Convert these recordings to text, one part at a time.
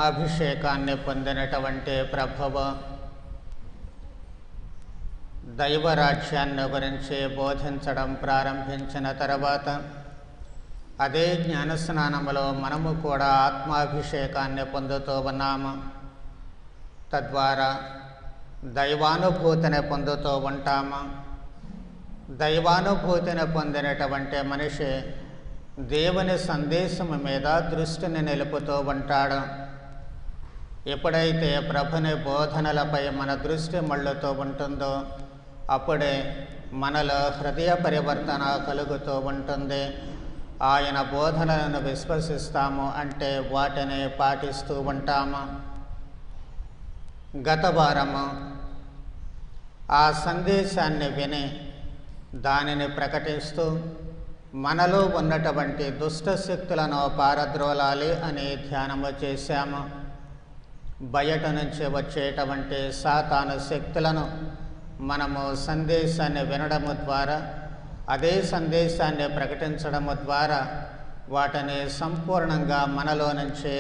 ఆత్మాభిషేకాన్ని పొందినటువంటి ప్రభువు దైవరాజ్యాన్ని గురించి బోధించడం ప్రారంభించిన తర్వాత అదే జ్ఞానస్నానములో మనము కూడా ఆత్మాభిషేకాన్ని పొందుతూ ఉన్నాము. తద్వారా దైవానుభూతిని పొందుతూ ఉంటాము. దైవానుభూతిని పొందినటువంటి మనిషి దేవుని సందేశము మీద దృష్టిని నిలుపుతూ ఉంటాడు. ఎప్పుడైతే ప్రభుని బోధనలపై మన దృష్టి మళ్ళుతూ ఉంటుందో అప్పుడే మనలో హృదయ పరివర్తన కలుగుతూ ఉంటుంది. ఆయన బోధనలను విశ్వసిస్తాము అంటే వాటిని పాటిస్తూ ఉంటాము. గత వారము ఆ సందేశాన్ని విని దానిని ప్రకటిస్తూ మనలో ఉన్నటువంటి దుష్ట శక్తులను పారద్రోలాలి అని ధ్యానము చేశాము. బయట నుంచి వచ్చేటువంటి సాతాను శక్తులను మనము సందేశాన్ని వినడము ద్వారా, అదే సందేశాన్ని ప్రకటించడము ద్వారా వాటిని సంపూర్ణంగా మనలో నుంచి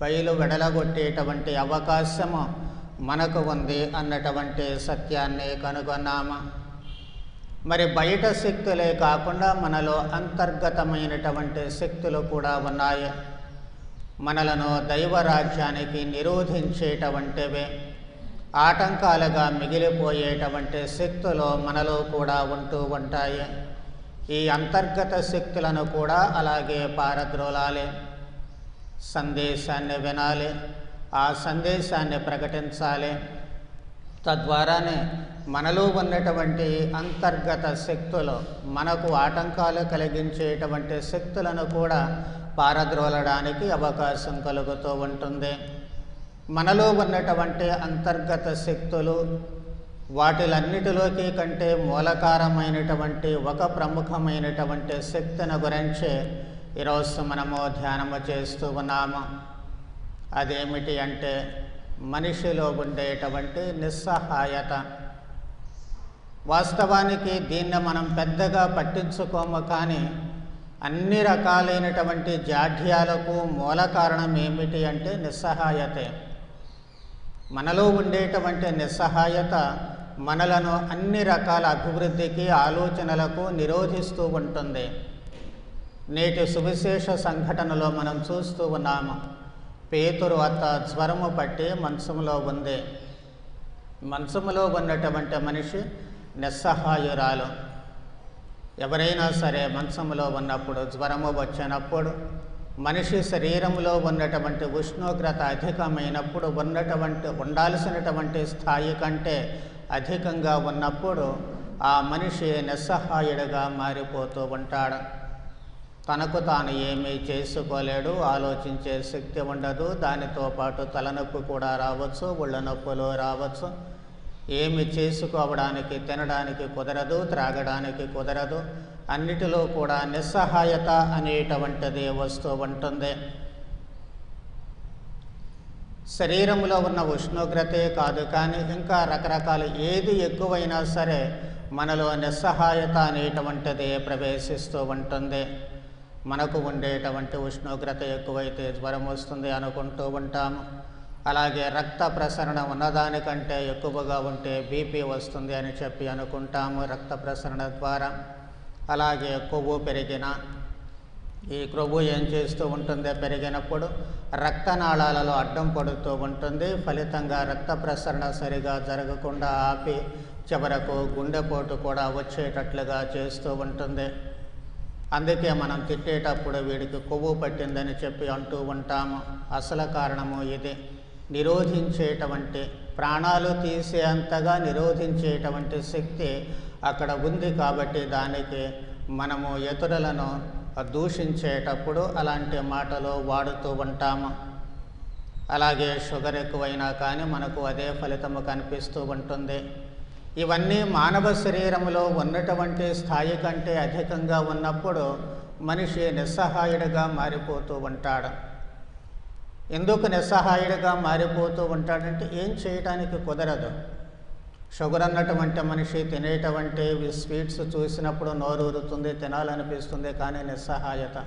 బయలు వెడలగొట్టేటువంటి అవకాశము మనకు ఉంది అన్నటువంటి సత్యాన్ని కనుగొన్నాము. మరి బయట శక్తులే కాకుండా మనలో అంతర్గతమైనటువంటి శక్తులు కూడా ఉన్నాయి. మనలను దైవరాజ్యానికి నిరోధించేటువంటివి, ఆటంకాలుగా మిగిలిపోయేటువంటి శక్తులు మనలో కూడా ఉంటూ ఉంటాయి. ఈ అంతర్గత శక్తులను కూడా అలాగే పారద్రోలాలి. సందేశాన్ని వినాలి, ఆ సందేశాన్ని ప్రకటించాలి. తద్వారానే మనలో ఉన్నటువంటి అంతర్గత శక్తులు, మనకు ఆటంకాలు కలిగించేటువంటి శక్తులను కూడా పారద్రోలడానికి అవకాశం కలుగుతూ ఉంటుంది. మనలో ఉన్నటువంటి అంతర్గత శక్తులు, వాటిలన్నిటిలోకి కంటే మూలకారమైనటువంటి ఒక ప్రముఖమైనటువంటి శక్తిని గురించి ఈరోజు మనము ధ్యానము చేస్తూ ఉన్నాము. అదేమిటి అంటే మనిషిలో ఉండేటువంటి నిస్సహాయత. వాస్తవానికి దీన్ని మనం పెద్దగా పట్టించుకోము, కానీ అన్ని రకాలైనటువంటి జాఢ్యాలకు మూల కారణం ఏమిటి అంటే నిస్సహాయతే. మనలో ఉండేటువంటి నిస్సహాయత మనలను అన్ని రకాల అభివృద్ధికి, ఆలోచనలకు నిరోధిస్తూ ఉంటుంది. నేటి సువిశేష సంఘటనలో మనం చూస్తూ ఉన్నాము. పేతురు అత్త జ్వరము పట్టి మంచంలో ఉంది. మంచంలో ఉన్నటువంటి మనిషి నిస్సహాయురాలు. ఎవరైనా సరే మంచంలో ఉన్నప్పుడు, జ్వరము వచ్చినప్పుడు, మనిషి శరీరంలో ఉన్నటువంటి ఉష్ణోగ్రత అధికమైనప్పుడు, ఉండాల్సినటువంటి స్థాయి కంటే అధికంగా ఉన్నప్పుడు ఆ మనిషి నిస్సహాయుడిగా మారిపోతూ ఉంటాడు. తనకు తాను ఏమీ చేసుకోలేడు, ఆలోచించే శక్తి ఉండదు. దానితో పాటు తలనొప్పి కూడా రావచ్చు, ఒళ్ళు నొప్పులు రావచ్చు. ఏమి చేసుకోవడానికి, తినడానికి కుదరదు, త్రాగడానికి కుదరదు. అన్నిటిలో కూడా నిస్సహాయత అనేటువంటిది వస్తూ ఉంటుంది. శరీరంలో ఉన్న ఉష్ణోగ్రతే కాదు, కానీ ఇంకా రకరకాల ఏది ఎక్కువైనా సరే మనలో నిస్సహాయత అనేటువంటిది ప్రవేశిస్తూ ఉంటుంది. మనకు ఉండేటువంటి ఉష్ణోగ్రత ఎక్కువైతే జ్వరం వస్తుంది అనుకుంటూ ఉంటాము. అలాగే రక్త ప్రసరణ ఉన్నదానికంటే ఎక్కువగా ఉంటే బీపీ వస్తుంది అని చెప్పి అనుకుంటాము రక్త ప్రసరణ ద్వారా. అలాగే కొవ్వు పెరిగిన, ఈ కొవ్వు ఏం చేస్తూ ఉంటుంది, పెరిగినప్పుడు రక్తనాళాలలో అడ్డం పడుతూ ఉంటుంది. ఫలితంగా రక్త ప్రసరణ సరిగా జరగకుండా ఆపి చివరకు గుండెపోటు కూడా వచ్చేటట్లుగా చేస్తూ ఉంటుంది. అందుకే మనం తిట్టేటప్పుడు వీడికి కొవ్వు పట్టిందని చెప్పి అంటూ ఉంటాము. అసలు కారణము ఇది. నిరోధించేటువంటి, ప్రాణాలు తీసేంతగా నిరోధించేటువంటి శక్తి అక్కడ ఉంది. కాబట్టి దానికి మనము ఇతరులను దూషించేటప్పుడు అలాంటి మాటలు వాడుతూ ఉంటాము. అలాగే షుగర్ ఎక్కువైనా కానీ మనకు అదే ఫలితము కనిపిస్తూ ఉంటుంది. ఇవన్నీ మానవ శరీరంలో ఉన్నటువంటి స్థాయి కంటే అధికంగా ఉన్నప్పుడు మనిషి నిస్సహాయుడిగా మారిపోతూ ఉంటాడు. ఎందుకు నిస్సహాయుడిగా మారిపోతూ ఉంటాడంటే ఏం చేయటానికి కుదరదు. షుగర్ అన్నటువంటి మనిషి తినేటువంటి స్వీట్స్ చూసినప్పుడు నోరు ఊరుతుంది, తినాలనిపిస్తుంది, కానీ నిస్సహాయత.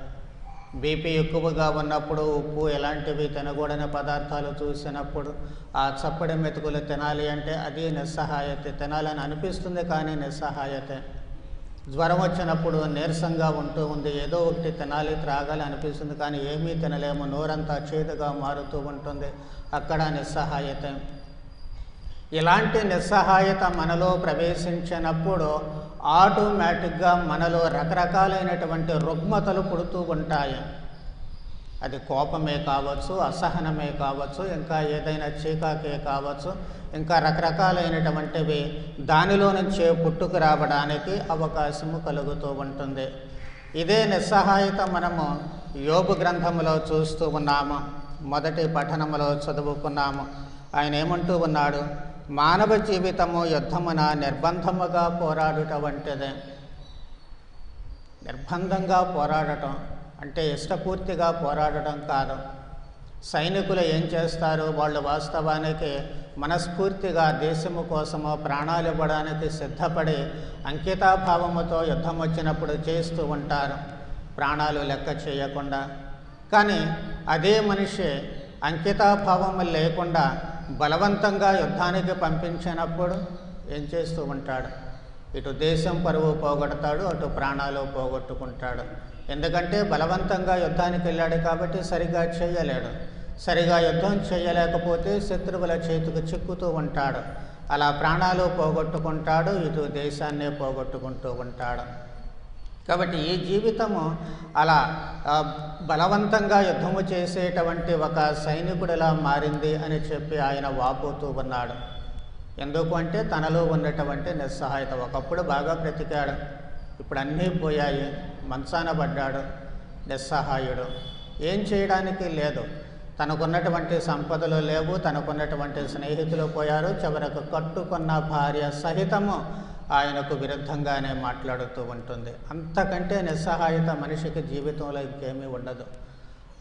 బీపీ ఎక్కువగా ఉన్నప్పుడు ఉప్పు ఎలాంటివి తినకూడని పదార్థాలు చూసినప్పుడు ఆ చప్పడి మెతుకులు తినాలి అంటే అది నిస్సహాయత. తినాలని అనిపిస్తుంది కానీ నిస్సహాయతే. జ్వరం వచ్చినప్పుడు నీరసంగా ఉంటూ ఉంది, ఏదో ఒకటి తినాలి త్రాగాలి అనిపిస్తుంది కానీ ఏమీ తినలేము, నోరంతా చేదుగా మారుతూ ఉంటుంది, అక్కడ నిస్సహాయతే. ఇలాంటి నిస్సహాయత మనలో ప్రవేశించినప్పుడు ఆటోమేటిక్గా మనలో రకరకాలైనటువంటి రుగ్మతలు పుడుతూ ఉంటాయి. అది కోపమే కావచ్చు, అసహనమే కావచ్చు, ఇంకా ఏదైనా చీకాకే కావచ్చు, ఇంకా రకరకాలైనటువంటివి దానిలో నుంచే పుట్టుకు రావడానికి అవకాశము కలుగుతూ ఉంటుంది. ఇదే నిస్సహాయత మనము యోబు గ్రంథంలో చూస్తూ ఉన్నాము. మొదటి పఠనంలో చదువుకున్నాము. ఆయన ఏమంటూ ఉన్నాడు? మానవ జీవితము యుద్ధమున నిర్బంధముగా పోరాడుట వంటిదే. నిర్బంధంగా పోరాడటం అంటే ఇష్టపూర్తిగా పోరాడటం కాదు. సైనికులు ఏం చేస్తారు? వాళ్ళు వాస్తవానికి మనస్ఫూర్తిగా దేశము కోసమో ప్రాణాలు ఇవ్వడానికి సిద్ధపడి అంకితాభావముతో యుద్ధం వచ్చినప్పుడు చేస్తూ ఉంటారు, ప్రాణాలు లెక్క చేయకుండా. కానీ అదే మనిషి అంకితాభావము లేకుండా బలవంతంగా యుద్ధానికి పంపించినప్పుడు ఏం చేస్తూ ఉంటాడు? ఇటు దేశం పరువు పోగొడతాడు, అటు ప్రాణాలు పోగొట్టుకుంటాడు. ఎందుకంటే బలవంతంగా యుద్ధానికి వెళ్ళాడు కాబట్టి సరిగా చేయలేడు. సరిగా యుద్ధం చేయలేకపోతే శత్రువుల చేతికి చిక్కుతూ ఉంటాడు. అలా ప్రాణాలు పోగొట్టుకుంటాడు, ఇటు దేశాన్నే పోగొట్టుకుంటూ ఉంటాడు. కాబట్టి ఈ జీవితము అలా బలవంతంగా యుద్ధము చేసేటువంటి ఒక సైనికుడిలా మారింది అని చెప్పి ఆయన వాపోతూ ఉన్నాడు. ఎందుకు అంటే తనలో ఉన్నటువంటి నిస్సహాయత. ఒకప్పుడు బాగా బ్రతికాడు, ఇప్పుడు అన్నీ పోయాయి, మంచాన పడ్డాడు, నిస్సహాయుడు. ఏం చేయడానికి లేదు. తనకున్నటువంటి సంపదలు లేవు, తనకున్నటువంటి స్నేహితులు పోయారు, చివరకు కట్టుకున్న భార్య సహితము ఆయనకు విరుద్ధంగానే మాట్లాడుతూ ఉంటుంది. అంతకంటే నిస్సహాయత మనిషికి జీవితంలో ఇంకేమీ ఉండదు.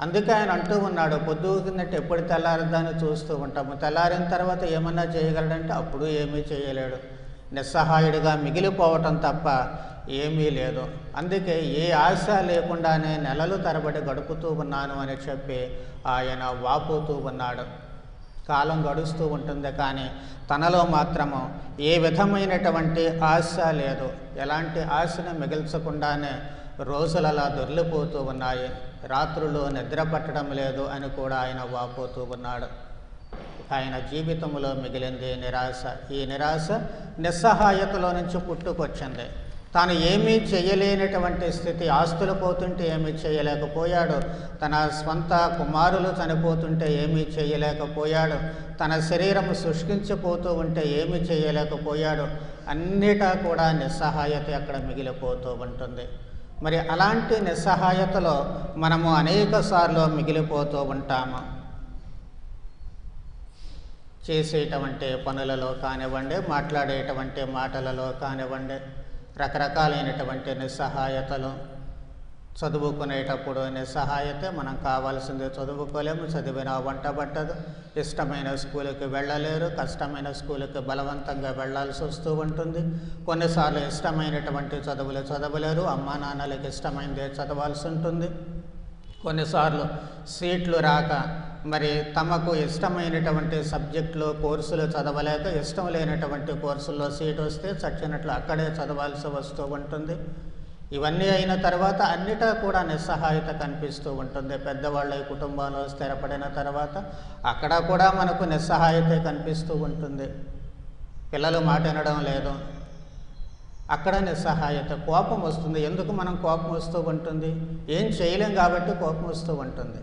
అందుకే ఆయన అంటూ ఉన్నాడు, పొద్దున్నట్టు ఎప్పుడు తెల్లారదాన్ని చూస్తూ ఉంటాము, తెల్లారిన తర్వాత ఏమన్నా చేయగలడంటే అప్పుడు ఏమీ చేయలేడు. నిస్సహాయుడిగా మిగిలిపోవటం తప్ప ఏమీ లేదు. అందుకే ఏ ఆశ లేకుండానే నెలలు తరబడి గడుపుతూ ఉన్నాను అని చెప్పి ఆయన వాపోతూ ఉన్నాడు. కాలం గడుస్తూ ఉంటుంది కానీ తనలో మాత్రము ఏ విధమైనటువంటి ఆశ లేదు. ఎలాంటి ఆశను మిగిల్చకుండానే రోజులలా దొర్లిపోతూ ఉన్నాయి. రాత్రులు నిద్ర పట్టడం లేదు అని కూడా ఆయన వాపోతూ ఉన్నాడు. ఆయన జీవితంలో మిగిలింది నిరాశ. ఈ నిరాశ నిస్సహాయతలో నుంచి పుట్టుకొచ్చింది. తాను ఏమీ చేయలేనటువంటి స్థితి. ఆస్తులు పోతుంటే ఏమీ చేయలేకపోయాడు, తన స్వంత కుమారులు చనిపోతుంటే ఏమీ చేయలేకపోయాడు, తన శరీరం శుష్కించిపోతూ ఉంటే ఏమీ చేయలేకపోయాడు. అన్నిటా కూడా నిస్సహాయత అక్కడ మిగిలిపోతూ ఉంటుంది. మరి అలాంటి నిస్సహాయతలో మనము అనేక సార్లు మిగిలిపోతూ ఉంటాము. చేసేటువంటి పనులలో కానివ్వండి, మాట్లాడేటువంటి మాటలలో కానివ్వండి, రకరకాలైనటువంటి నిస్సహాయతలు. చదువుకునేటప్పుడు నిస్సహాయతే. మనం కావాల్సింది చదువుకోలేము, చదివినా వంట పట్టదు, ఇష్టమైన స్కూలుకి వెళ్ళలేరు, కష్టమైన స్కూలుకి బలవంతంగా వెళ్ళాల్సి వస్తూ ఉంటుంది. కొన్నిసార్లు ఇష్టమైనటువంటి చదువులు చదవలేరు, అమ్మా నాన్నలకి ఇష్టమైనదే చదవాల్సి ఉంటుంది. కొన్నిసార్లు సీట్లు రాక మరి తమకు ఇష్టమైనటువంటి సబ్జెక్టులు కోర్సులు చదవలేక ఇష్టం లేనటువంటి కోర్సుల్లో సీటు వస్తే చచ్చినట్లు అక్కడే చదవాల్సి వస్తూ ఉంటుంది. ఇవన్నీ అయిన తర్వాత అన్నిటా కూడా నిస్సహాయత కనిపిస్తూ ఉంటుంది. పెద్దవాళ్ళ కుటుంబంలో స్థిరపడిన తర్వాత అక్కడ కూడా మనకు నిస్సహాయత కనిపిస్తూ ఉంటుంది. పిల్లలు మాట వినడం లేదు, అక్కడ నిస్సహాయత. కోపం వస్తుంది. ఎందుకు మనం కోపం వస్తూ ఉంటుంది? ఏం చేయలేం కాబట్టి కోపం వస్తూ ఉంటుంది.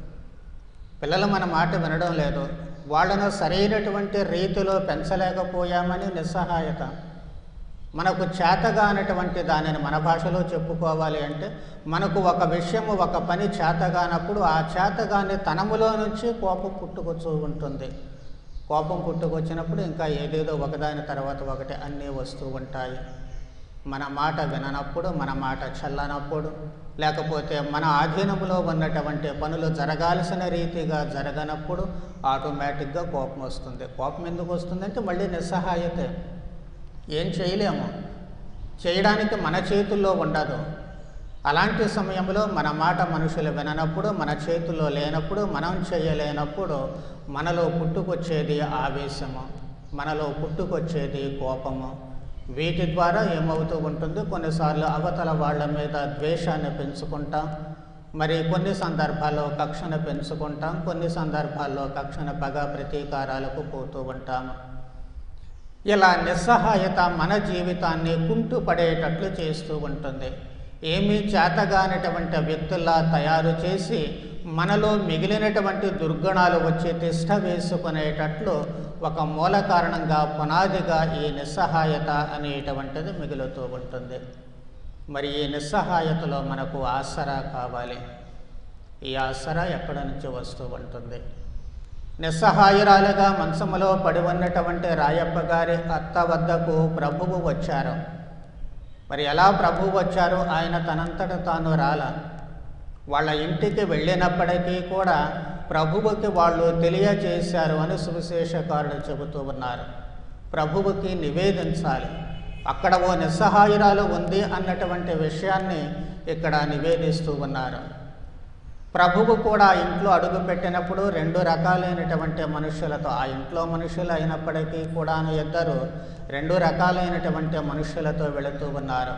పిల్లలు మన మాట వినడం లేదు, వాళ్ళను సరైనటువంటి రీతిలో పెంచలేకపోయామని నిస్సహాయత. మనకు చేతగానటువంటి దానిని మన భాషలో చెప్పుకోవాలి అంటే మనకు ఒక విషయము ఒక పని చేతగానప్పుడు ఆ చేతగాని తనములో నుంచి కోపం పుట్టుకొచ్చు ఉంటుంది. కోపం పుట్టుకొచ్చినప్పుడు ఇంకా ఏదేదో ఒకదాని తర్వాత ఒకటి అన్నీ వస్తూ ఉంటాయి. మన మాట విననప్పుడు, మన మాట చల్లనప్పుడు, లేకపోతే మన ఆధీనంలో ఉన్నటువంటి పనులు జరగాల్సిన రీతిగా జరగనప్పుడు ఆటోమేటిక్గా కోపం వస్తుంది. కోపం ఎందుకు వస్తుందంటే మళ్ళీ నిస్సహాయతే. ఏం చేయలేము, చేయడానికి మన చేతుల్లో ఉండదు. అలాంటి సమయంలో మన మాట మనుషులు విననప్పుడు, మన చేతుల్లో లేనప్పుడు, మనం చేయలేనప్పుడు మనలో పుట్టుకొచ్చేది ఆవేశము, మనలో పుట్టుకొచ్చేది కోపము. వీటి ద్వారా ఏమవుతూ ఉంటుంది, కొన్నిసార్లు అవతల వాళ్ళ మీద ద్వేషాన్ని పెంచుకుంటాం, మరి కొన్ని సందర్భాల్లో కక్షను పెంచుకుంటాం, కొన్ని సందర్భాల్లో కక్షను పగ ప్రతీకారాలకు పోతూ ఉంటాము. ఇలా నిస్సహాయత మన జీవితాన్ని కుంటుపడేటట్లు చేస్తూ ఉంటుంది. ఏమీ చేతగానటువంటి వ్యక్తుల్లా తయారు చేసి మనలో మిగిలినటువంటి దుర్గుణాలు వచ్చి తిష్ట వేసుకునేటట్లు ఒక మూల కారణంగా, పునాదిగా ఈ నిస్సహాయత అనేటువంటిది మిగులుతూ ఉంటుంది. మరి ఈ నిస్సహాయతలో మనకు ఆసరా కావాలి. ఈ ఆసరా ఎక్కడి నుంచి వస్తూ ఉంటుంది? నిస్సహాయురాలుగా మంచములో పడి ఉన్నటువంటి రాయప్ప గారి అత్త వద్దకు ప్రభువు వచ్చారు. మరి ఎలా ప్రభువు వచ్చారు? ఆయన తనంతట తాను రాల. వాళ్ళ ఇంటికి వెళ్ళినప్పటికీ కూడా ప్రభువుకి వాళ్ళు తెలియజేశారు అని సువిశేషకారులు చెబుతూ ఉన్నారు. ప్రభువుకి నివేదించాలి. అక్కడ ఓ నిస్సహాయురాలు ఉంది అన్నటువంటి విషయాన్ని ఇక్కడ నివేదిస్తూ ఉన్నారు. ప్రభువు కూడా ఇంట్లో అడుగుపెట్టినప్పుడు 2 రకాలైనటువంటి మనుషులతో, ఆ ఇంట్లో మనుషులు అయినప్పటికీ కూడా ఇద్దరు 2 రకాలైనటువంటి మనుషులతో వెళుతూ ఉన్నారు.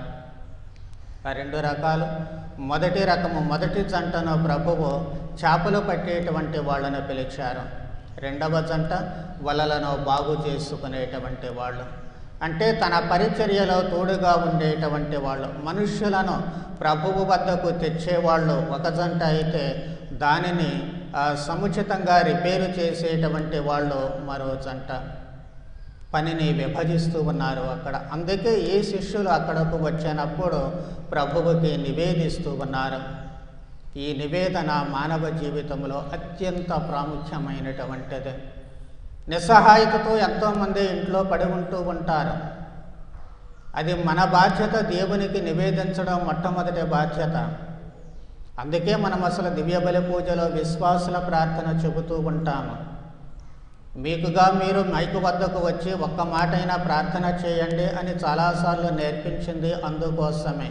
ఆ 2 రకాలు, మొదటి రకము, మొదటి జంటను ప్రభువు చేపలు పట్టేటువంటి వాళ్ళను పిలిచారు. రెండవ జంట వలలను బాగు చేసుకునేటువంటి వాళ్ళు, అంటే తన పరిచర్యలో తోడుగా ఉండేటువంటి వాళ్ళు, మనుష్యులను ప్రభువు వద్దకు తెచ్చేవాళ్ళు ఒక జంట అయితే, దానిని సముచితంగా రిపేరు చేసేటువంటి వాళ్ళు మరో జంట. పనిని విభజిస్తూ ఉన్నారు అక్కడ. అందుకే ఈ శిష్యులు అక్కడకు వచ్చినప్పుడు ప్రభువుకి నివేదిస్తూ ఉన్నారు. ఈ నివేదన మానవ జీవితంలో అత్యంత ప్రాముఖ్యమైనటువంటిది. నిస్సహాయతతో ఎంతోమంది ఇంట్లో పడి ఉంటూ ఉంటారు. అది మన బాధ్యత, దేవునికి నివేదించడం మొట్టమొదటి బాధ్యత. అందుకే మనం అసలు దివ్య బలి పూజలో విశ్వాసుల ప్రార్థన చెబుతూ ఉంటాము. మీకుగా మీరు మైకు వద్దకు వచ్చి ఒక్క మాటైనా ప్రార్థన చేయండి అని చాలాసార్లు నేర్పించింది అందుకోసమే.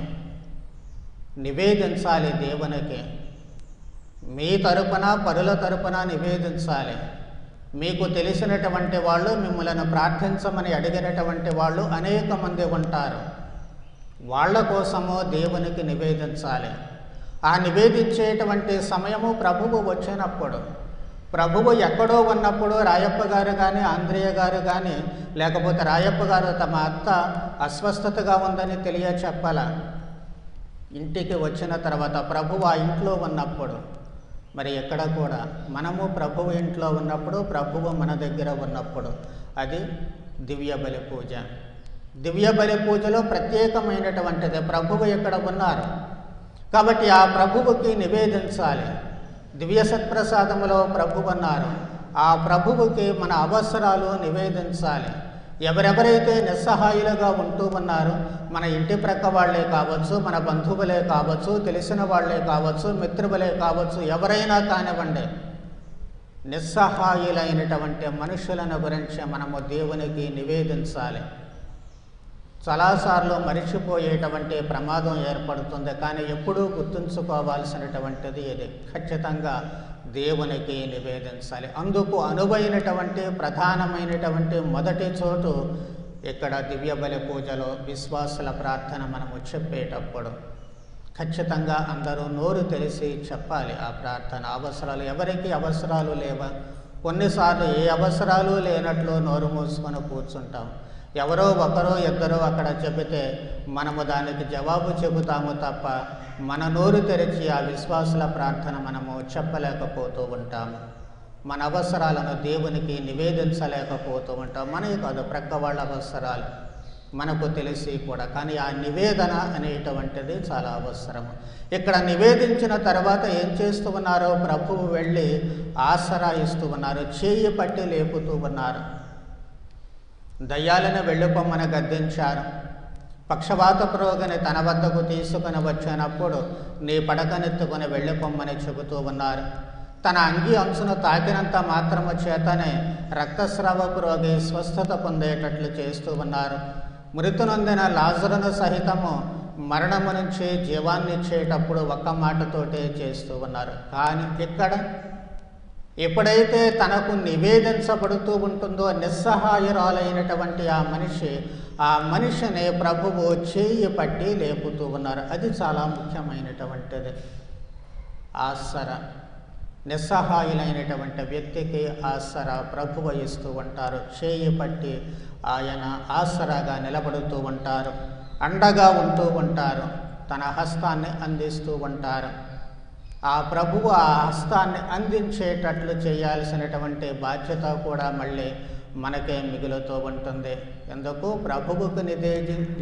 నివేదించాలి దేవునికి. మీ తరపున, పరుల తరపున నివేదించాలి. మీకు తెలిసినటువంటి వాళ్ళు, మిమ్మల్ని ప్రార్థించమని అడిగినటువంటి వాళ్ళు అనేక మంది ఉంటారు. వాళ్ళ కోసము దేవునికి నివేదించాలి. ఆ నివేదించేటువంటి సమయము ప్రభువు వచ్చినప్పుడు, ప్రభువు ఎక్కడో ఉన్నప్పుడు రాయప్ప గారు కానీ, ఆంధ్రేయ గారు కానీ, లేకపోతే రాయప్ప గారు తమ అత్త అస్వస్థతగా ఉందని తెలియచెప్పాల. ఇంటికి వచ్చిన తర్వాత ప్రభువు ఆ ఇంట్లో ఉన్నప్పుడు, మరి ఎక్కడ కూడా మనము ప్రభువు ఇంట్లో ఉన్నప్పుడు, ప్రభువు మన దగ్గర ఉన్నప్పుడు, అది దివ్య బలి పూజ. దివ్య బలి పూజలో ప్రత్యేకమైనటువంటిది. ప్రభువు ఎక్కడ ఉన్నారు కాబట్టి ఆ ప్రభువుకి నివేదించాలి. దివ్య సత్ప్రసాదములో ప్రభువు ఉన్నారు. ఆ ప్రభువుకి మన అవసరాలు నివేదించాలి. ఎవరెవరైతే నిస్సహాయులుగా ఉంటూ ఉన్నారో, మన ఇంటి ప్రక్క వాళ్ళే కావచ్చు, మన బంధువులే కావచ్చు, తెలిసిన వాళ్ళే కావచ్చు, మిత్రువులే కావచ్చు, ఎవరైనా కానివ్వండి, నిస్సహాయులైనటువంటి మనుషులను గురించి మనము దేవునికి నివేదించాలి. చాలాసార్లు మరిచిపోయేటువంటి ప్రమాదం ఏర్పడుతుంది. కానీ ఎప్పుడూ గుర్తుంచుకోవాల్సినటువంటిది ఇది. ఖచ్చితంగా దేవునికి నివేదించాలి. అందుకు అనువైనటువంటి ప్రధానమైనటువంటి మొదటి చోటు ఇక్కడ దివ్య బలి పూజలో విశ్వాసుల ప్రార్థన మనము చెప్పేటప్పుడు ఖచ్చితంగా అందరూ నోరు తెలిసి చెప్పాలి ఆ ప్రార్థన. అవసరాలు, ఎవరికి అవసరాలు లేవా? కొన్నిసార్లు ఏ అవసరాలు లేనట్లు నోరు మూసుకొని కూర్చుంటాం. ఎవరో ఒకరో ఇద్దరో అక్కడ చెబితే మనము దానికి జవాబు చెబుతాము తప్ప మన నోరు తెరిచి ఆ విశ్వాసుల ప్రార్థన మనము చెప్పలేకపోతూ ఉంటాము. మన అవసరాలను దేవునికి నివేదించలేకపోతూ ఉంటాం. మనకి కాదు, ప్రక్క వాళ్ళ అవసరాలు మనకు తెలిసి కూడా. కానీ ఆ నివేదన అనేటువంటిది చాలా అవసరము. ఇక్కడ నివేదించిన తర్వాత ఏం చేస్తూ ఉన్నారో, ప్రభువు వెళ్ళి ఆసరా ఇస్తూ ఉన్నారు, చేయి పట్టి లేపుతూ ఉన్నారు. దయ్యాలను వెళ్ళిపోమ్మని గద్దించారు. పక్షవాత రోగిని తన వద్దకు తీసుకుని వచ్చినప్పుడు నీ పడకనెత్తుకుని వెళ్ళిపోమ్మని చెబుతూ ఉన్నారు. తన అంగి అంచును తాకినంత మాత్రము చేతనే రక్తస్రావపు రోగి స్వస్థత పొందేటట్లు చేస్తూ ఉన్నారు. మృతి నొందిన లాజరును సహితము మరణము నుంచి జీవాన్ని ఇచ్చేటప్పుడు ఒక్క మాటతోటే చేస్తూ ఉన్నారు. కానీ ఇక్కడ ఎప్పుడైతే తనకు నివేదించబడుతూ ఉంటుందో నిస్సహాయురాలైనటువంటి ఆ మనిషిని ప్రభువు చేయి పట్టి లేపుతూ ఉన్నారు. అది చాలా ముఖ్యమైనటువంటిది. ఆసర, నిస్సహాయులైనటువంటి వ్యక్తికి ఆసర ప్రభువు ఇస్తూ ఉంటారు. చేయి పట్టి ఆయన ఆసరాగా నిలబడుతూ ఉంటారు, అండగా ఉంటూ ఉంటారు, తన హస్తాన్ని అందిస్తూ ఉంటారు. ఆ ప్రభువు ఆ హస్తాన్ని అందించేటట్లు చేయాల్సినటువంటి బాధ్యత కూడా మళ్ళీ మనకే మిగులుతూ ఉంటుంది. ఎందుకు? ప్రభువుకు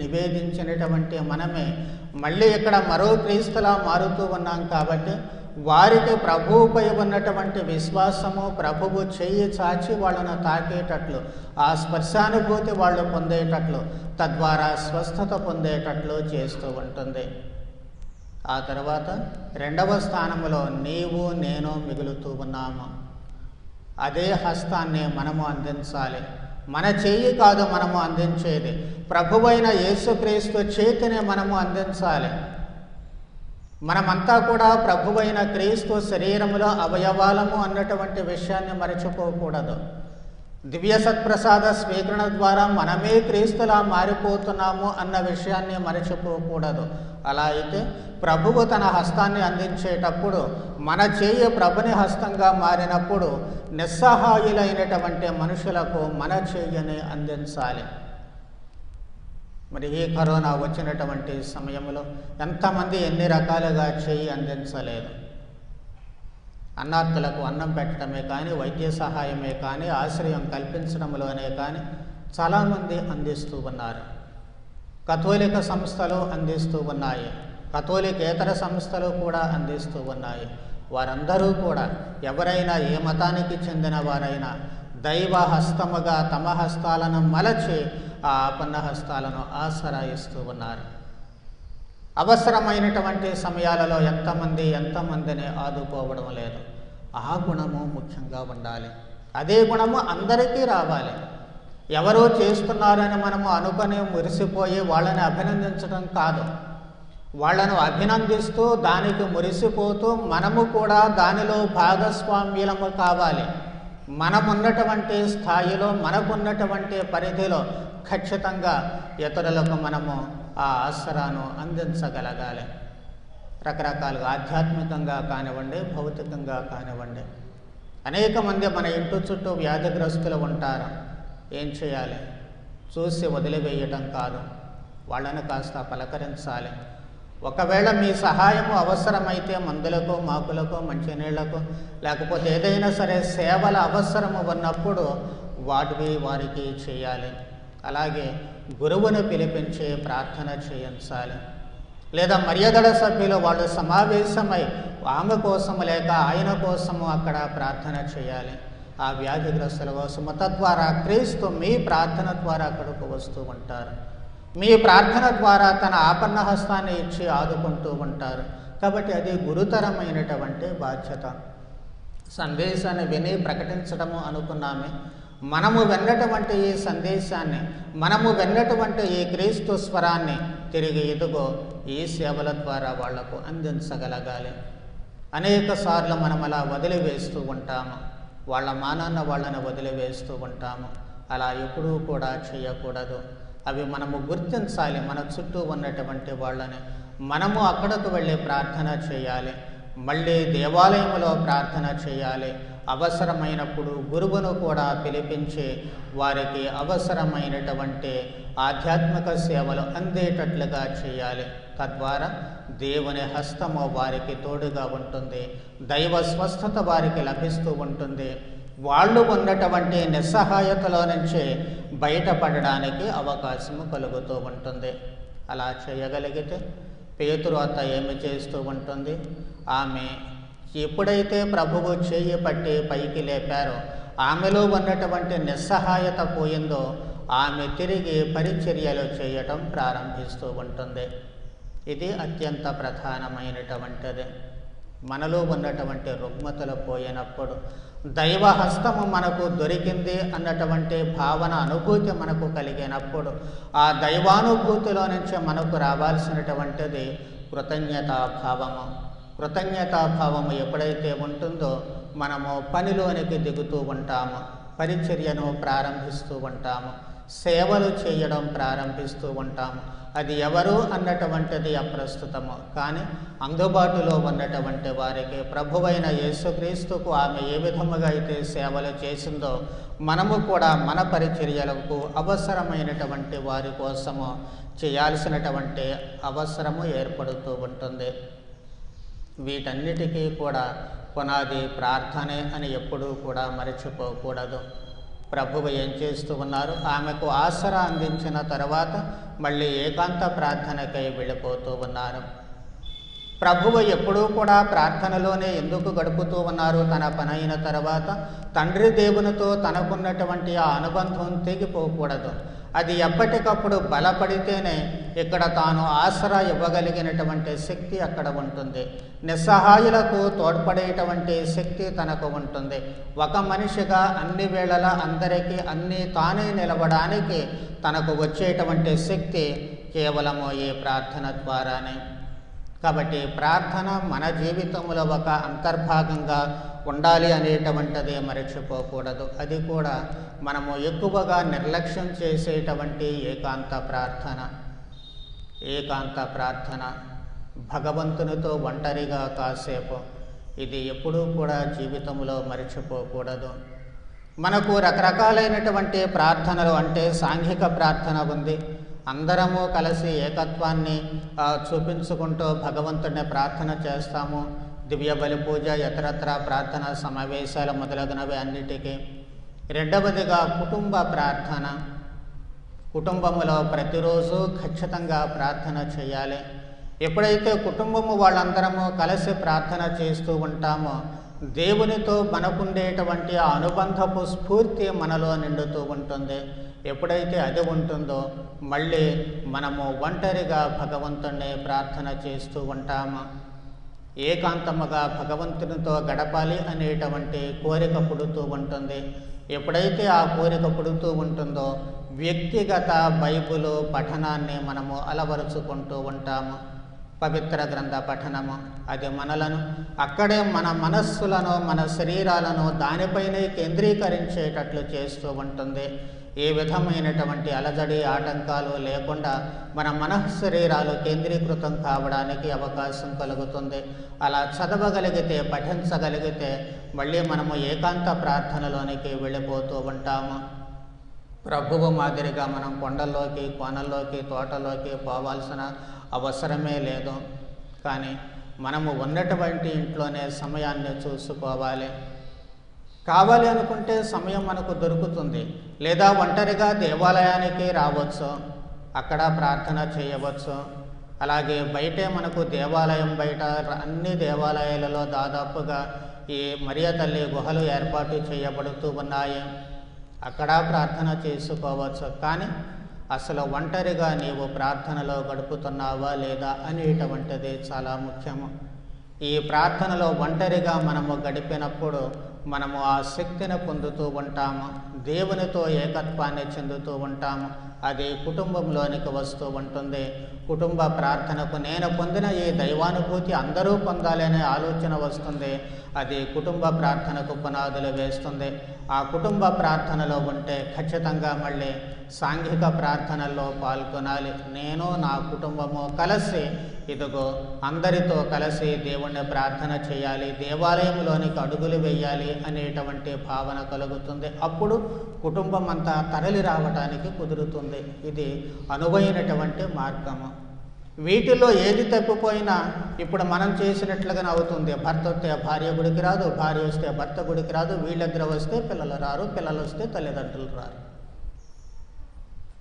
నివేదించినటువంటి మనమే మళ్ళీ ఇక్కడ మరో క్రీస్తులా మారుతూ ఉన్నాం కాబట్టి వారికి ప్రభువుపై ఉన్నటువంటి విశ్వాసము, ప్రభువు చెయ్యి చాచి వాళ్ళను తాకేటట్లు, ఆ స్పర్శానుభూతి వాళ్ళు పొందేటట్లు, తద్వారా స్వస్థత పొందేటట్లు చేస్తూ ఉంటుంది. ఆ తర్వాత రెండవ స్థానంలో నీవు నేను మిగులుతూ ఉన్నాము. అదే హస్తాన్ని మనము అందించాలి. మన చెయ్యి కాదు మనము అందించేది, ప్రభువైన యేసుక్రీస్తు చేతిని మనము అందించాలి. మనమంతా కూడా ప్రభువైన క్రీస్తు శరీరములో అవయవాలము అన్నటువంటి విషయాన్ని మరచిపోకూడదు. దివ్య సత్ప్రసాద స్వీకరణ ద్వారా మనమే క్రీస్తులా మారిపోతున్నాము అన్న విషయాన్ని మరచిపోకూడదు. అలా అయితే ప్రభువు తన హస్తాన్ని అందించేటప్పుడు మన చేయి ప్రభుని హస్తంగా మారినప్పుడు నిస్సహాయులైనటువంటి మనుషులకు మన చెయ్యిని అందించాలి. మరి ఈ కరోనా వచ్చినటువంటి సమయంలో ఎంతమంది ఎన్ని రకాలుగా చెయ్యి అందించలేదు. అన్నార్థులకు అన్నం పెట్టడమే కానీ, వైద్య సహాయమే కానీ, ఆశ్రయం కల్పించడంలోనే కానీ చాలామంది అందిస్తూ ఉన్నారు. కథోలిక సంస్థలు అందిస్తూ ఉన్నాయి, కథోలికేతర సంస్థలు కూడా అందిస్తూ ఉన్నాయి. వారందరూ కూడా ఎవరైనా ఏ మతానికి చెందిన వారైనా దైవ హస్తముగా తమ హస్తాలను మలచి ఆ ఆపన్న హస్తాలను ఆశ్రయిస్తూ ఉన్నారు. అవసరమైనటువంటి సమయాలలో ఎంతమందిని ఆదుకోవడం లేదు. ఆ గుణము ముఖ్యంగా ఉండాలి. అదే గుణము అందరికీ రావాలి. ఎవరో చేస్తున్నారని మనము అనుకొని మురిసిపోయి వాళ్ళని అభినందించడం కాదు, వాళ్లను అభినందిస్తూ దానికి మురిసిపోతూ మనము కూడా దానిలో భాగస్వామ్యులము కావాలి. మనమున్నటువంటి స్థాయిలో, మనకున్నటువంటి పరిధిలో ఖచ్చితంగా ఇతరులకు మనము ఆ ఆసరాను అందించగలగాలి. రకరకాలుగా ఆధ్యాత్మికంగా కానివ్వండి, భౌతికంగా కానివ్వండి. అనేక మంది మన ఇంటి చుట్టూ వ్యాధిగ్రస్తులు ఉంటారు. ఏం చేయాలి? చూసి వదిలివేయటం కాదు, వాళ్ళని కాస్త పలకరించాలి. ఒకవేళ మీ సహాయము అవసరమైతే మందులకు, మాకులకు, మంచినీళ్లకు, లేకపోతే ఏదైనా సరే సేవల అవసరము ఉన్నప్పుడు వారికి చేయాలి. అలాగే గురువును పిలిపించి ప్రార్థన చేయించాలి. లేదా మర్యాదల సభ్యులు వాళ్ళు సమావేశమై ఆమె కోసము లేక ఆయన కోసము అక్కడ ప్రార్థన చేయాలి. ఆ వ్యాధిగ్రస్తుల కోసము. తద్వారా క్రీస్తు మీ ప్రార్థన ద్వారా అక్కడకు వస్తూ ఉంటారు. మీ ప్రార్థన ద్వారా తన ఆపన్న హస్తాన్ని ఇచ్చి ఆదుకుంటూ ఉంటారు. కాబట్టి అది గురుతరమైనటువంటి బాధ్యత. సందేశాన్ని విని ప్రకటించడము అనుకున్నామే, మనము విన్నటువంటి ఈ సందేశాన్ని, మనము విన్నటువంటి ఈ క్రీస్తు స్వరాన్ని తిరిగి ఇదిగో ఈ సేవల ద్వారా వాళ్లకు అందించగలగాలి. అనేక సార్లు మనం అలా వదిలివేస్తూ ఉంటాము, వాళ్ళ మానాన్న వాళ్ళని వదిలివేస్తూ ఉంటాము. అలా ఎప్పుడూ కూడా చేయకూడదు. అవి మనము గుర్తించాలి. మన చుట్టూ ఉన్నటువంటి వాళ్ళని మనము అక్కడకు వెళ్ళి ప్రార్థన చేయాలి. మళ్ళీ దేవాలయంలో ప్రార్థన చేయాలి. అవసరమైనప్పుడు గురువును కూడా పిలిపించి వారికి అవసరమైనటువంటి ఆధ్యాత్మిక సేవలు అందేటట్లుగా చేయాలి. తద్వారా దేవుని హస్తము వారికి తోడుగా ఉంటుంది, దైవ స్వస్థత వారికి లభిస్తూ ఉంటుంది. వాళ్ళు ఉన్నటువంటి నిస్సహాయతలో నుంచి బయటపడడానికి అవకాశము కలుగుతూ ఉంటుంది. అలా చేయగలిగితే పేతురు అత్త ఏమి చేస్తూ ఉంటుంది? ఆమె ఎప్పుడైతే ప్రభువు చేయి పట్టి పైకి లేపారో, ఆమెలో ఉన్నటువంటి నిస్సహాయత పోయిందో, ఆమె తిరిగి పరిచర్యలు చేయటం ప్రారంభిస్తూ ఉంటుంది. ఇది అత్యంత ప్రధానమైనటువంటిది. మనలో ఉన్నటువంటి రుగ్మతలు పోయినప్పుడు, దైవ హస్తము మనకు దొరికింది అన్నటువంటి భావన, అనుభూతి మనకు కలిగినప్పుడు, ఆ దైవానుభూతిలో నుంచి మనకు రావాల్సినటువంటిది కృతజ్ఞతాభావము. కృతజ్ఞతాభావము ఎప్పుడైతే ఉంటుందో మనము పనిలోనికి దిగుతూ ఉంటాము, పరిచర్యను ప్రారంభిస్తూ ఉంటాము, సేవలు చేయడం ప్రారంభిస్తూ ఉంటాము. అది ఎవరు అన్నటువంటిది అప్రస్తుతము, కానీ అందుబాటులో ఉన్నటువంటి వారికి ప్రభువైన యేసుక్రీస్తుకు ఆమె ఏ విధముగా అయితే సేవలు చేసిందో మనము కూడా మన పరిచర్యలకు అవసరమైనటువంటి వారి కోసము చేయాల్సినటువంటి అవసరము ఏర్పడుతూ ఉంటుంది. వీటన్నిటికీ కూడా పునాది ప్రార్థనే అని ఎప్పుడూ కూడా మరచిపోకూడదు. ప్రభువు ఏం చేస్తూ ఉన్నారు? ఆమెకు ఆసరా అందించిన తర్వాత మళ్ళీ ఏకాంత ప్రార్థనకై వెళ్ళిపోతూ ఉన్నారు. ప్రభువు ఎప్పుడూ కూడా ప్రార్థనలోనే ఎందుకు గడుపుతూ ఉన్నారు? తన పని అయిన తర్వాత తండ్రి దేవునితో తనకున్నటువంటి ఆ అనుబంధం తెగిపోకూడదు. అది ఎప్పటికప్పుడు బలపడితేనే ఇక్కడ తాను ఆసరా ఇవ్వగలిగినటువంటి శక్తి అక్కడ ఉంటుంది. నిస్సహాయులకు తోడ్పడేటువంటి శక్తి తనకు ఉంటుంది. ఒక మనిషిగా అన్ని వేళలా అందరికీ అన్నీ తానే నిలవడానికి తనకు వచ్చేటువంటి శక్తి కేవలము ఈ ప్రార్థన ద్వారానే. కాబట్టి ప్రార్థన మన జీవితంలో ఒక అంతర్భాగంగా ఉండాలి అనేటువంటిది మరచిపోకూడదు. అది కూడా మనము ఎక్కువగా నిర్లక్ష్యం చేసేటువంటి ఏకాంత ప్రార్థన. ఏకాంత ప్రార్థన, భగవంతునితో ఒంటరిగా కాసేపు, ఇది ఎప్పుడూ కూడా జీవితంలో మరచిపోకూడదు. మనకు రకరకాలైనటువంటి ప్రార్థనలు, అంటే సాంఘిక ప్రార్థన ఉంది. అందరము కలిసి ఏకత్వాన్ని చూపించుకుంటూ భగవంతుడిని ప్రార్థన చేస్తాము. దివ్య బలి పూజ, ఇతరత్ర ప్రార్థన సమావేశాలు మొదలగునవి అన్నిటికీ. రెండవదిగా కుటుంబ ప్రార్థన. కుటుంబములో ప్రతిరోజు ఖచ్చితంగా ప్రార్థన చేయాలి. ఎప్పుడైతే కుటుంబము వాళ్ళందరము కలిసి ప్రార్థన చేస్తూ ఉంటామో దేవునితో మనకుండేటువంటి ఆ అనుబంధపు స్ఫూర్తి మనలో నిండుతూ ఉంటుంది. ఎప్పుడైతే అది ఉంటుందో మళ్ళీ మనము ఒంటరిగా భగవంతుణ్ణి ప్రార్థన చేస్తూ ఉంటాము. ఏకాంతముగా భగవంతునితో గడపాలి అనేటువంటి కోరిక పుడుతూ ఉంటుంది. ఎప్పుడైతే ఆ కోరిక పుడుతూ ఉంటుందో వ్యక్తిగత బైబిలు పఠనాన్ని మనము అలవరుచుకుంటూ ఉంటాము. పవిత్ర గ్రంథ పఠనము అది మనలను అక్కడే మన మనస్సులను, మన శరీరాలను దానిపైనే కేంద్రీకరించేటట్లు చేస్తూ ఉంటుంది. ఏ విధమైనటువంటి అలజడి, ఆటంకాలు లేకుండా మన మనఃశరీరాలు కేంద్రీకృతం కావడానికి అవకాశం కలుగుతుంది. అలా చదవగలిగితే, పఠించగలిగితే మళ్ళీ మనము ఏకాంత ప్రార్థనలోనికి వెళ్ళిపోతూ ఉంటాము. ప్రభువు మాదిరిగా మనం కొండల్లోకి, కోనల్లోకి, తోటలోకి పోవాల్సిన అవసరమే లేదు. కానీ మనము ఉన్నటువంటి ఇంట్లోనే సమయాన్ని చూసుకోవాలి. కావాలి అనుకుంటే సమయం మనకు దొరుకుతుంది. లేదా ఒంటరిగా దేవాలయానికి రావచ్చు, అక్కడ ప్రార్థన చేయవచ్చు. అలాగే బయటే మనకు దేవాలయం బయట అన్ని దేవాలయాలలో దాదాపుగా ఈ మరియ తల్లి గుహలు ఏర్పాటు చేయబడుతూ ఉన్నాయి, అక్కడ ప్రార్థన చేసుకోవచ్చు. కానీ అసలు ఒంటరిగా నీవు ప్రార్థనలో గడుపుతున్నావా లేదా అనేటువంటిది చాలా ముఖ్యము. ఈ ప్రార్థనలో ఒంటరిగా మనము గడిపినప్పుడు మనము ఆ శక్తిని పొందుతూ ఉంటాము, దేవునితో ఏకత్వాన్ని చెందుతూ ఉంటాము. అది కుటుంబంలోనికి వస్తూ ఉంటుంది. కుటుంబ ప్రార్థనకు నేను పొందిన ఈ దైవానుభూతి అందరూ పొందాలి అనే ఆలోచన వస్తుంది. అది కుటుంబ ప్రార్థనకు పునాదులు వేస్తుంది. ఆ కుటుంబ ప్రార్థనలో ఉంటే ఖచ్చితంగా మళ్ళీ సాంఘిక ప్రార్థనల్లో పాల్గొనాలి. నేను నా కుటుంబము కలిసి ఇదిగో అందరితో కలిసి దేవుణ్ణి ప్రార్థన చేయాలి, దేవాలయంలోనికి అడుగులు వేయాలి అనేటువంటి భావన కలుగుతుంది. అప్పుడు కుటుంబం అంతా తరలి రావడానికి కుదురుతుంది. ఇది అనువైనటువంటి మార్గము. వీటిలో ఏది తప్పిపోయినా ఇప్పుడు మనం చేసినట్లుగానే అవుతుంది. భర్త వస్తే భార్య గుడికి రాదు, భార్య వస్తే భర్త గుడికి రాదు, వీళ్ళిద్దరు వస్తే పిల్లలు రారు, పిల్లలు వస్తే తల్లిదండ్రులు రారు.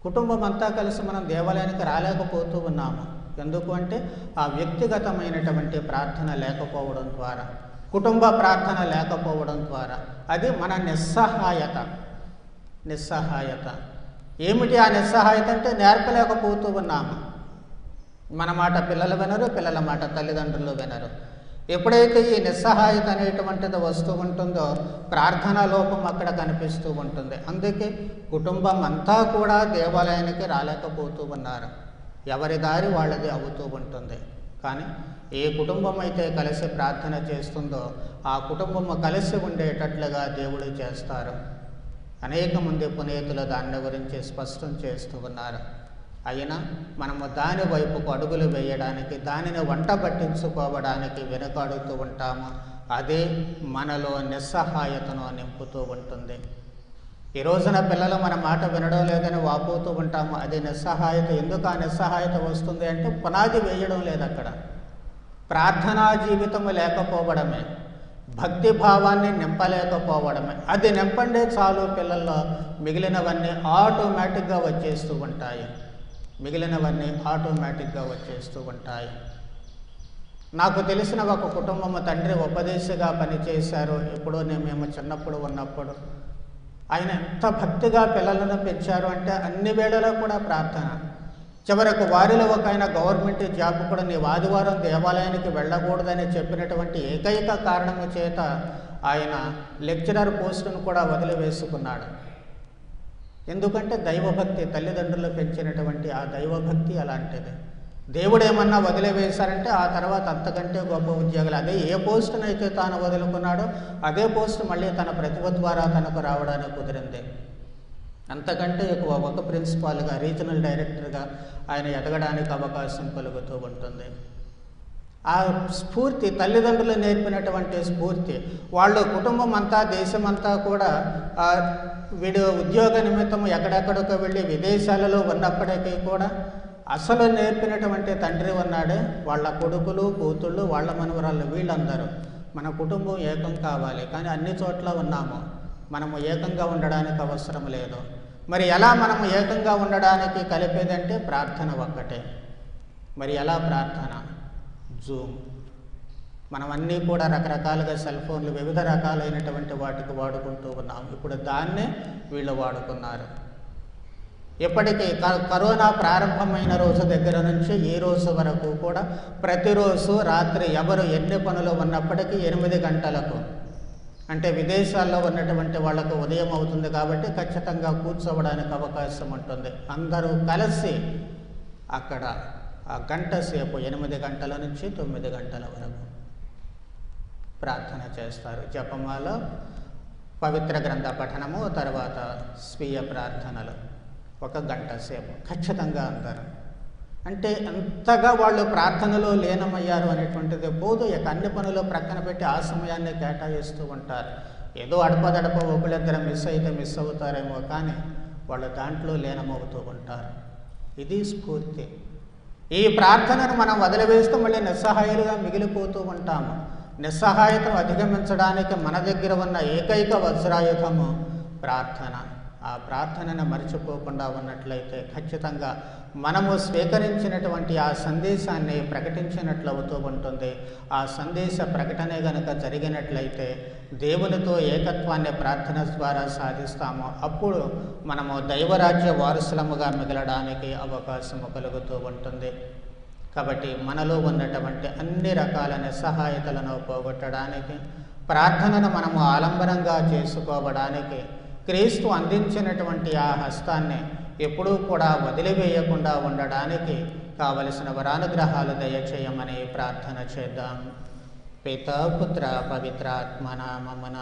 కుటుంబం అంతా కలిసి మనం దేవాలయానికి రాలేకపోతూ ఉన్నాము. ఎందుకు అంటే ఆ వ్యక్తిగతమైనటువంటి ప్రార్థన లేకపోవడం ద్వారా, కుటుంబ ప్రార్థన లేకపోవడం ద్వారా. అది మన నిస్సహాయత. ఏమిటి ఆ నిస్సహాయత అంటే నేర్పలేకపోతూ ఉన్నాము. మన మాట పిల్లలు వినరు, పిల్లల మాట తల్లిదండ్రులు వినరు. ఎప్పుడైతే ఈ నిస్సహాయత అనేటువంటిది వస్తూ ఉంటుందో ప్రార్థనా లోపం అక్కడ కనిపిస్తూ ఉంటుంది. అందుకే కుటుంబం అంతా కూడా దేవాలయానికి రాలేకపోతూ ఉన్నారు. ఎవరి దారి వాళ్ళది అవుతూ ఉంటుంది. కానీ ఏ కుటుంబం అయితే కలిసి ప్రార్థన చేస్తుందో ఆ కుటుంబము కలిసి ఉండేటట్లుగా దేవుడు చేస్తారు. అనేక మంది పునీతులు దాని గురించి స్పష్టం చేస్తూ ఉన్నారు. అయినా మనము దాని వైపుకు అడుగులు వేయడానికి, దానిని వంట పట్టించుకోవడానికి వెనుకాడుతూ ఉంటాము. అదే మనలో నిస్సహాయతను నింపుతూ ఉంటుంది. ఈ రోజున పిల్లలు మన మాట వినడం లేదని వాపోతూ ఉంటాము. అది నిస్సహాయత. ఎందుకు ఆ నిస్సహాయత వస్తుంది అంటే పునాది వేయడం లేదు అక్కడ. ప్రార్థనా జీవితము లేకపోవడమే, భక్తి భావాన్ని నింపలేకపోవడమే. అది నింపండే చాలు, పిల్లల్లో మిగిలినవన్నీ ఆటోమేటిక్గా వచ్చేస్తూ ఉంటాయి. నాకు తెలిసిన ఒక కుటుంబము తండ్రి ఉపదేశిగా పనిచేశారు. ఎప్పుడో మేము చిన్నప్పుడు ఉన్నప్పుడు ఆయన ఎంత భక్తిగా పిల్లలను పెంచారు అంటే అన్ని వేళలో కూడా ప్రార్థన. చివరకు వారిలో ఒక ఆయన గవర్నమెంట్ జాబ్ కూడా నీవు ఆదివారం దేవాలయానికి వెళ్ళకూడదని చెప్పినటువంటి ఏకైక కారణము చేత ఆయన లెక్చరర్ పోస్టును కూడా వదిలివేసుకున్నాడు. ఎందుకంటే దైవభక్తి, తల్లిదండ్రులు పెంచినటువంటి ఆ దైవభక్తి అలాంటిది. దేవుడు ఏమన్నా వదిలివేశారంటే ఆ తర్వాత అంతకంటే గొప్ప ఉద్యోగాలు. అదే ఏ పోస్టునైతే తాను వదులుకున్నాడో అదే పోస్టు మళ్ళీ తన ప్రతిభ ద్వారా తనకు రావడానికి కుదిరింది. అంతకంటే ఎక్కువ ఒక ప్రిన్సిపాల్గా, రీజనల్ డైరెక్టర్గా ఆయన ఎదగడానికి అవకాశం కలుగుతూ ఉంటుంది. ఆ స్ఫూర్తి, తల్లిదండ్రులు నేర్పినటువంటి స్ఫూర్తి, వాళ్ళు కుటుంబం అంతా, దేశమంతా కూడా వీడు ఉద్యోగ నిమిత్తం ఎక్కడెక్కడికో వెళ్ళి విదేశాలలో ఉన్నప్పటికీ కూడా అసలు నేర్పినటువంటి తండ్రి ఉన్నాడే, వాళ్ళ కొడుకులు, కూతుళ్ళు, వాళ్ళ మనవరాళ్ళు, వీళ్ళందరూ మన కుటుంబం ఏకం కావాలి. కానీ అన్ని చోట్ల ఉన్నాము, మనము ఏకంగా ఉండడానికి అవసరం లేదు. మరి ఎలా మనము ఏకంగా ఉండడానికి కలిపేదంటే ప్రార్థన ఒక్కటే. మరి ఎలా ప్రార్థన? జూమ్. మనం అన్నీ కూడా రకరకాలుగా సెల్ ఫోన్లు, వివిధ రకాలైనటువంటి వాటికి వాడుకుంటూ ఉన్నాం. ఇప్పుడు దాన్నే వీళ్ళు వాడుకున్నారు. ఇప్పటికీ కరోనా ప్రారంభమైన రోజు దగ్గర నుంచి ఈ రోజు వరకు కూడా ప్రతిరోజు రాత్రి ఎవరు ఎన్ని పనులు ఉన్నప్పటికీ 8 గంటలకు, అంటే విదేశాల్లో ఉన్నటువంటి వాళ్ళకు ఉదయం అవుతుంది కాబట్టి ఖచ్చితంగా కూర్చోవడానికి అవకాశం ఉంటుంది. అందరూ కలిసి అక్కడ ఆ గంట సేపు 8 గంటల నుంచి 9 గంటల వరకు ప్రార్థన చేస్తారు. జపమాల, పవిత్ర గ్రంథ పఠనము, తర్వాత స్వీయ ప్రార్థనలు 1 గంట సేపు ఖచ్చితంగా అందరు. అంటే అంతగా వాళ్ళు ప్రార్థనలో లీనమయ్యారు అనేటువంటిది పోదు. ఇక అన్ని పనులు ప్రక్కన పెట్టి ఆ సమయాన్ని కేటాయిస్తూ ఉంటారు. ఏదో అడపదడప ఒకళ్ళిద్దరు మిస్ అయితే మిస్ అవుతారేమో, కానీ వాళ్ళు దాంట్లో లీనమవుతూ ఉంటారు. ఇది స్ఫూర్తి. ఈ ప్రార్థనను మనం వదిలివేస్తూ మళ్ళీ నిస్సహాయులుగా మిగిలిపోతూ ఉంటాము. నిస్సహాయతను అధిగమించడానికి మన దగ్గర ఉన్న ఏకైక వజ్రాయుధము ప్రార్థన. ఆ ప్రార్థనను మర్చిపోకుండా ఉన్నట్లయితే ఖచ్చితంగా మనము స్వీకరించినటువంటి ఆ సందేశాన్ని ప్రకటించినట్లు అవుతూ ఉంటుంది. ఆ సందేశ ప్రకటనే గనుక జరిగినట్లయితే దేవునితో ఏకత్వాన్ని ప్రార్థన ద్వారా సాధిస్తాము. అప్పుడు మనము దైవరాజ్య వారసులముగా మిగలడానికి అవకాశము కలుగుతూ ఉంటుంది. కాబట్టి మనలో ఉన్నటువంటి అన్ని రకాల నిస్సహాయతలను పోగొట్టడానికి, ప్రార్థనను మనము ఆలంబనంగా చేసుకోవడానికి, క్రీస్తు అందించినటువంటి ఆ హస్తాన్ని ఎప్పుడూ కూడా వదిలివేయకుండా ఉండడానికి కావలసిన వరానుగ్రహాలు దయచేయమని ప్రార్థన చేద్దాం. పితా పుత్ర పవిత్రాత్మ నామమున.